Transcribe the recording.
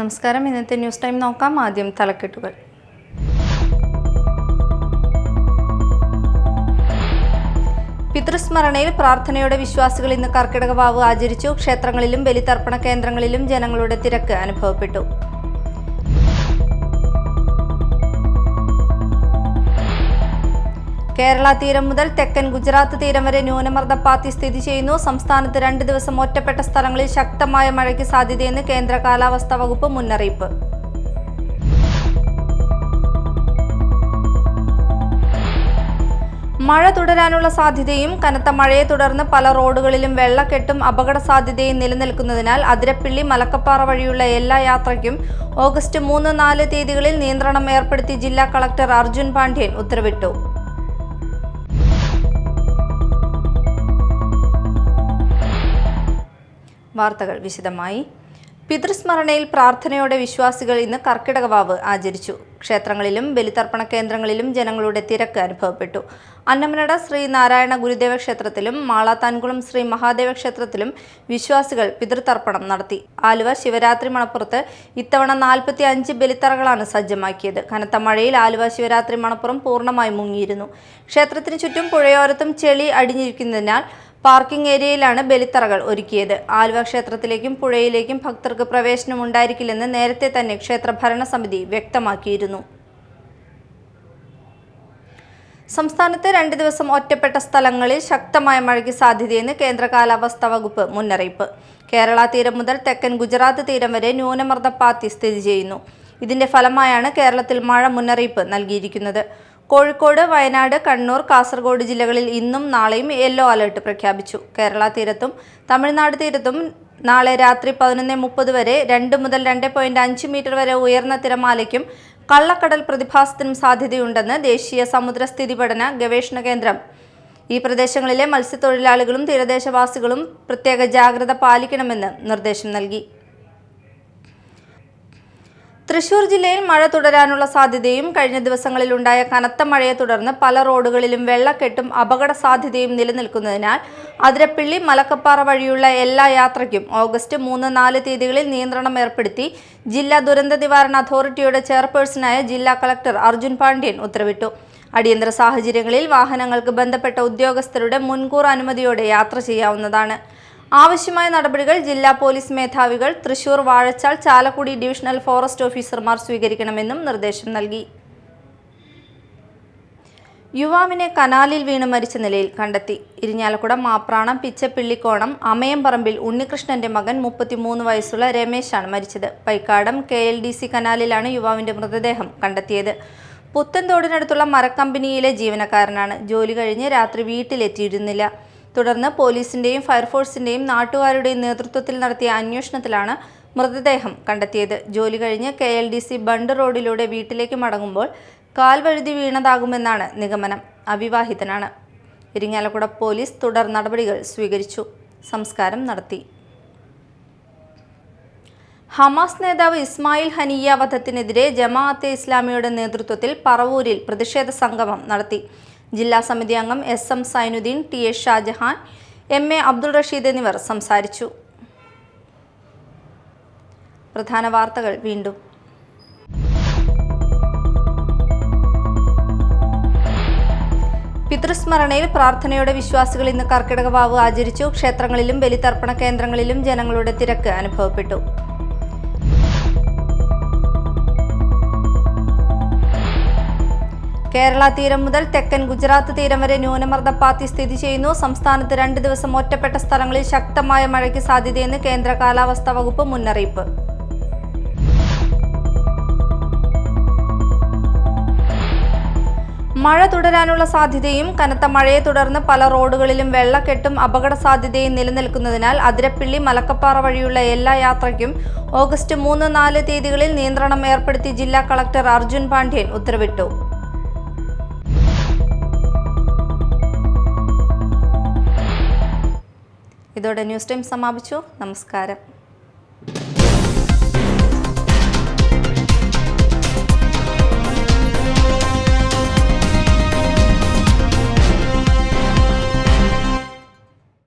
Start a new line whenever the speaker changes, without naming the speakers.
നമസ്കാരം. ഇന്നത്തെ news time നോക്കാം. ആദ്യം തലക്കെട്ടുകൾ. പിതൃസ്മരണയിൽ പ്രാർത്ഥനയോടെ വിശ്വാസികൾ ഇന്ന് കർക്കിടക വാവ് ആചരിച്ചു. ക്ഷേത്രങ്ങളിലും ബലിതർപ്പണ കേന്ദ്രങ്ങളിലും ജനങ്ങളുടെ തിരക്ക് അനുഭവപ്പെട്ടു. കേരള തീരം മുതൽ തെക്കൻ ഗുജറാത്ത് തീരം വരെ ന്യൂനമർദ്ദപ്പാത്തി സ്ഥിതി ചെയ്യുന്നു. സംസ്ഥാനത്ത് 2 ദിവസം ഒറ്റപ്പെട്ട സ്ഥലങ്ങളിൽ ശക്തമായ മഴയ്ക്ക് സാധ്യതയെന്ന് കേന്ദ്ര കാലാവസ്ഥാ വകുപ്പ് മുന്നറിയിപ്പ്. മഴ തുടരാനുള്ള സാധ്യതയും കനത്ത മഴയെ തുടർന്ന് പല റോഡുകളിലും വെള്ളക്കെട്ടും അപകട സാധ്യതയും നിലനിൽക്കുന്നതിനാൽ അതിരപ്പിള്ളി മലക്കപ്പാറ വഴിയുള്ള എല്ലാ യാത്രയ്ക്കും ഓഗസ്റ്റ് 3-4 തീയതികളിൽ നിയന്ത്രണം ഏർപ്പെടുത്തി ജില്ലാ കളക്ടർ അർജുൻ പാണ്ഡ്യൻ ഉത്തരവിട്ടു. വാർത്തകൾ വിശദമായി. പിതൃസ്മരണയിൽ പ്രാർത്ഥനയോടെ വിശ്വാസികൾ ഇന്ന് കർക്കിടക വാവ് ആചരിച്ചു. ക്ഷേത്രങ്ങളിലും ബലിതർപ്പണ കേന്ദ്രങ്ങളിലും ജനങ്ങളുടെ തിരക്ക് അനുഭവപ്പെട്ടു. അന്നമനട ശ്രീ നാരായണ ഗുരുദേവ ക്ഷേത്രത്തിലും മാളാത്താൻകുളം ശ്രീ മഹാദേവ ക്ഷേത്രത്തിലും വിശ്വാസികൾ പിതൃതർപ്പണം നടത്തി. ആലുവ ശിവരാത്രി മണപ്പുറത്ത് ഇത്തവണ 45 ബലിത്തറകളാണ് സജ്ജമാക്കിയത്. കനത്ത മഴയിൽ ആലുവ ശിവരാത്രി മണപ്പുറം പൂർണ്ണമായി മുങ്ങിയിരുന്നു. ക്ഷേത്രത്തിന് ചുറ്റും പുഴയോരത്തും ചെളി അടിഞ്ഞിരിക്കുന്നതിനാൽ പാർക്കിംഗ് ഏരിയയിലാണ് ബലിത്തറകൾ ഒരുക്കിയത്. ആലുവ ക്ഷേത്രത്തിലേക്കും പുഴയിലേക്കും ഭക്തർക്ക് പ്രവേശനം ഉണ്ടായിരിക്കില്ലെന്ന് നേരത്തെ തന്നെ ക്ഷേത്ര ഭരണസമിതി വ്യക്തമാക്കിയിരുന്നു. സംസ്ഥാനത്ത് 2 ദിവസം ഒറ്റപ്പെട്ട സ്ഥലങ്ങളിൽ ശക്തമായ മഴയ്ക്ക് സാധ്യതയെന്ന് കേന്ദ്ര കാലാവസ്ഥാ വകുപ്പ് മുന്നറിയിപ്പ്. കേരള തീരം മുതൽ തെക്കൻ ഗുജറാത്ത് തീരം വരെ ന്യൂനമർദ്ദപ്പാത്തി സ്ഥിതി ചെയ്യുന്നു. ഇതിന്റെ ഫലമായാണ് കേരളത്തിൽ മഴ മുന്നറിയിപ്പ് നൽകിയിരിക്കുന്നത്. കോഴിക്കോട്, വയനാട്, കണ്ണൂർ, കാസർഗോഡ് ജില്ലകളിൽ ഇന്നും നാളെയും യെല്ലോ അലർട്ട് പ്രഖ്യാപിച്ചു. കേരള തീരത്തും തമിഴ്നാട് തീരത്തും നാളെ രാത്രി 11:30 വരെ 2 മുതൽ 2.5 മീറ്റർ വരെ ഉയർന്ന തിരമാലയ്ക്കും കള്ളക്കടൽ പ്രതിഭാസത്തിനും സാധ്യതയുണ്ടെന്ന് ദേശീയ സമുദ്രസ്ഥിതി പഠന ഗവേഷണ കേന്ദ്രം. ഈ പ്രദേശങ്ങളിലെ മത്സ്യത്തൊഴിലാളികളും തീരദേശവാസികളും പ്രത്യേക ജാഗ്രത പാലിക്കണമെന്ന് നിർദ്ദേശം നൽകി. തൃശൂർ ജില്ലയിൽ മഴ തുടരാനുള്ള സാധ്യതയും കഴിഞ്ഞ ദിവസങ്ങളിലുണ്ടായ കനത്ത മഴയെ തുടർന്ന് പല റോഡുകളിലും വെള്ളക്കെട്ടും അപകട സാധ്യതയും നിലനിൽക്കുന്നതിനാൽ അതിരപ്പിള്ളി മലക്കപ്പാറ വഴിയുള്ള എല്ലാ യാത്രയ്ക്കും ഓഗസ്റ്റ് 3-4 തീയതികളിൽ നിയന്ത്രണം ഏർപ്പെടുത്തി ജില്ലാ ദുരന്ത നിവാരണ അതോറിറ്റിയുടെ ചെയർപേഴ്സണായ ജില്ലാ കളക്ടർ അർജുൻ പാണ്ഡ്യൻ ഉത്തരവിട്ടു. അടിയന്തര സാഹചര്യങ്ങളിൽ വാഹനങ്ങൾക്ക് ബന്ധപ്പെട്ട ഉദ്യോഗസ്ഥരുടെ മുൻകൂർ അനുമതിയോടെ യാത്ര ചെയ്യാവുന്നതാണ്. ആവശ്യമായ നടപടികൾ ജില്ലാ പോലീസ് മേധാവികൾ, തൃശൂർ, വാഴച്ചാൽ, ചാലക്കുടി ഡിവിഷണൽ ഫോറസ്റ്റ് ഓഫീസർമാർ സ്വീകരിക്കണമെന്നും നിർദ്ദേശം നൽകി. യുവാവിനെ കനാലിൽ വീണ് മരിച്ച നിലയിൽ കണ്ടെത്തി. ഇരിഞ്ഞാലക്കുട മാപ്രാണം പിച്ചപ്പിള്ളിക്കോണം അമയംപറമ്പിൽ ഉണ്ണികൃഷ്ണന്റെ മകൻ 33 വയസ്സുള്ള രമേശാണ് മരിച്ചത്. പൈക്കാടം KLDC കനാലിലാണ് യുവാവിന്റെ മൃതദേഹം കണ്ടെത്തിയത്. പുത്തൻതോടിനടുത്തുള്ള മരക്കമ്പനിയിലെ ജീവനക്കാരനാണ്. ജോലി കഴിഞ്ഞ് രാത്രി വീട്ടിലെത്തിയിരുന്നില്ല. തുടർന്ന് പോലീസിന്റെയും ഫയർഫോഴ്സിന്റെയും നാട്ടുകാരുടെയും നേതൃത്വത്തിൽ നടത്തിയ അന്വേഷണത്തിലാണ് മൃതദേഹം കണ്ടെത്തിയത്. ജോലി കഴിഞ്ഞ് KLDC ബണ്ട് റോഡിലൂടെ വീട്ടിലേക്ക് മടങ്ങുമ്പോൾ കാൽ വഴുതി വീണതാകുമെന്നാണ് നിഗമനം. അവിവാഹിതനാണ്. ഇരിങ്ങാലക്കുട പോലീസ് തുടർ നടപടികൾ സ്വീകരിച്ചു. സംസ്കാരം നടത്തി. ഹമാസ് നേതാവ് ഇസ്മായിൽ ഹനിയ വധത്തിനെതിരെ ജമാഅത്തെ ഇസ്ലാമിയുടെ നേതൃത്വത്തിൽ പറവൂരിൽ പ്രതിഷേധ സംഗമം നടത്തി. ജില്ലാ സമിതി അംഗം SM Zainuddin, TS Shah Jahan, MA Abdul Rasheed എന്നിവർ സംസാരിച്ചു. പ്രധാന വാർത്തകൾ വീണ്ടും. പിതൃസ്മരണയിൽ പ്രാർത്ഥനയോടെ വിശ്വാസികൾ ഇന്ന് കർക്കിടക വാവ് ആചരിച്ചു. ക്ഷേത്രങ്ങളിലും ബലിതർപ്പണ കേന്ദ്രങ്ങളിലും ജനങ്ങളുടെ തിരക്ക് അനുഭവപ്പെട്ടു. കേരള തീരം മുതൽ തെക്കൻ ഗുജറാത്ത് തീരം വരെ ന്യൂനമർദ്ദപ്പാത്തി സ്ഥിതി ചെയ്യുന്നു. സംസ്ഥാനത്ത് 2 ദിവസം ഒറ്റപ്പെട്ട സ്ഥലങ്ങളിൽ ശക്തമായ മഴയ്ക്ക് സാധ്യതയെന്ന് കേന്ദ്ര കാലാവസ്ഥാ വകുപ്പ് മുന്നറിയിപ്പ്. മഴ തുടരാനുള്ള സാധ്യതയും കനത്ത മഴയെ തുടർന്ന് പല റോഡുകളിലും വെള്ളക്കെട്ടും അപകട സാധ്യതയും നിലനിൽക്കുന്നതിനാൽ അതിരപ്പിള്ളി മലക്കപ്പാറ വഴിയുള്ള എല്ലാ യാത്രയ്ക്കും ഓഗസ്റ്റ് 3-4 തീയതികളിൽ നിയന്ത്രണം ഏർപ്പെടുത്തി ജില്ലാ കളക്ടർ അർജുൻ പാണ്ഡ്യൻ ഉത്തരവിട്ടു. ഇതോടെ ന്യൂസ് ടൈം സമാപിച്ചു. നമസ്കാരം.